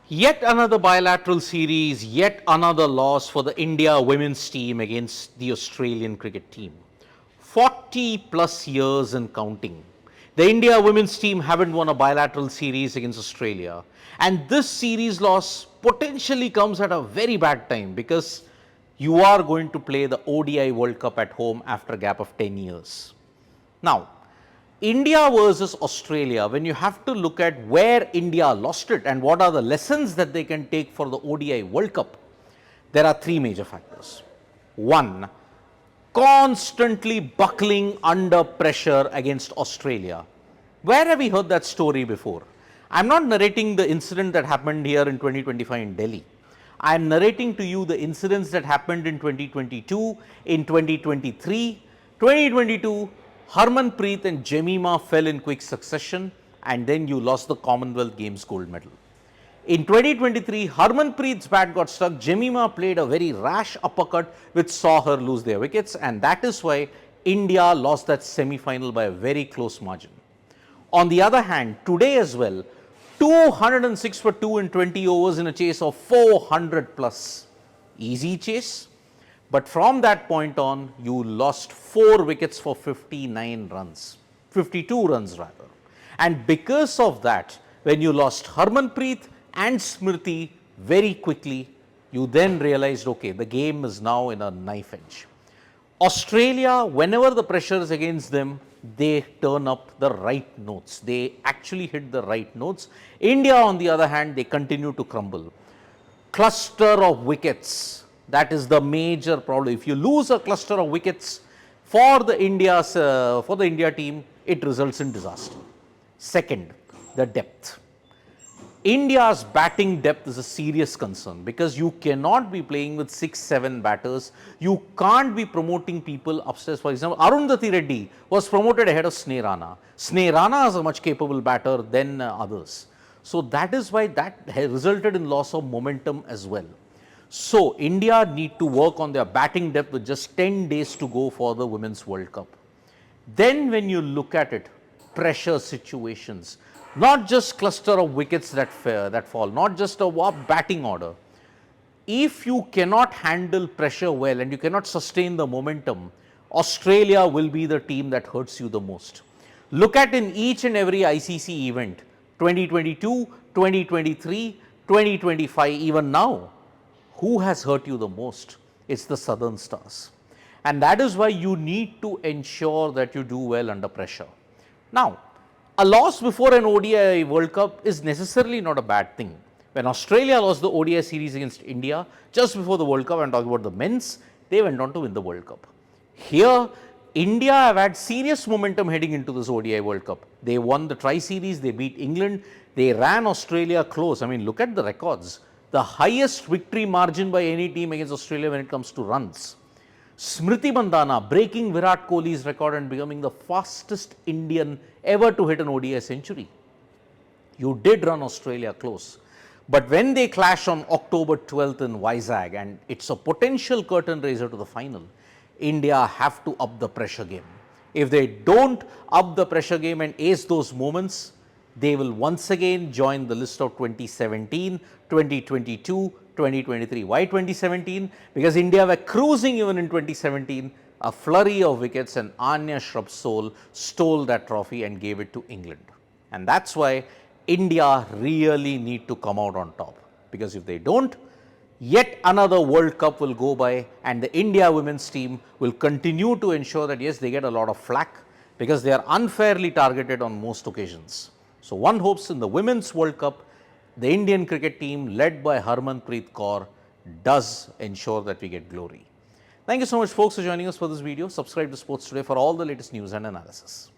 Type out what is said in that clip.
Yet another bilateral series, yet another loss for the India women's team against the Australian cricket team. 40 plus years and counting. The India women's team haven't won a bilateral series against Australia. And this series loss potentially comes at a very bad time because you are going to play the ODI World Cup at home after a gap of 10 years. Now, India versus Australia, when you have to look at where India lost it and what are the lessons that they can take for the ODI World Cup, there are three major factors. One, constantly buckling under pressure against Australia. Where have we heard that story before? I'm not narrating the incident that happened here in 2025 in Delhi. I'm narrating to you the incidents that happened in 2022, in 2023, 2022. Harmanpreet and Jemima fell in quick succession and then you lost the Commonwealth Games gold medal. In 2023, Harmanpreet's bat got stuck. Jemima played a very rash uppercut which saw her lose their wickets, and that is why India lost that semi-final by a very close margin. On the other hand, today as well, 206 for 2 in 20 overs in a chase of 400 plus. Easy chase. But from that point on, you lost 4 wickets for 59 runs, 52 runs rather. And because of that, when you lost Harmanpreet and Smriti very quickly, you then realized, okay, the game is now in a knife edge. Australia, whenever the pressure is against them, they turn up the right notes. They actually hit the right notes. India, on the other hand, they continue to crumble. Cluster of wickets. That is the major problem. If you lose a cluster of wickets for the India team, it results in disaster. Second, the depth. India's batting depth is a serious concern because you cannot be playing with 6-7 batters. You can't be promoting people upstairs. For example, Arundhati Reddy was promoted ahead of Sneh Rana. Sneh Rana is a much capable batter than others. So that is why that resulted in loss of momentum as well. So India need to work on their batting depth with just 10 days to go for the Women's World Cup. Then when you look at it, pressure situations, not just cluster of wickets that fall, not just a batting order. If you cannot handle pressure well and you cannot sustain the momentum, Australia will be the team that hurts you the most. Look at in each and every ICC event, 2022, 2023, 2025, even now, who has hurt you the most? It's the Southern Stars. And that is why you need to ensure that you do well under pressure. Now, a loss before an ODI World Cup is necessarily not a bad thing. When Australia lost the ODI series against India just before the World Cup, I'm talking about the men's, they went on to win the World Cup. Here, India have had serious momentum heading into this ODI World Cup. They won the tri-series, they beat England, they ran Australia close. I mean, look at the records. The highest victory margin by any team against Australia when it comes to runs. Smriti Mandhana breaking Virat Kohli's record and becoming the fastest Indian ever to hit an ODI century. You did run Australia close. But when they clash on October 12th in Vizag and it's a potential curtain raiser to the final, India have to up the pressure game. If they don't up the pressure game and ace those moments, they will once again join the list of 2017, 2022, 2023. Why 2017? Because India were cruising even in 2017, a flurry of wickets, and Anya Shrubsole stole that trophy and gave it to England. And that's why India really need to come out on top. Because if they don't, yet another World Cup will go by and the India women's team will continue to ensure that yes, they get a lot of flack because they are unfairly targeted on most occasions. So one hopes in the Women's World Cup, the Indian cricket team led by Harmanpreet Kaur does ensure that we get glory. Thank you so much folks for joining us for this video. Subscribe to Sports Today for all the latest news and analysis.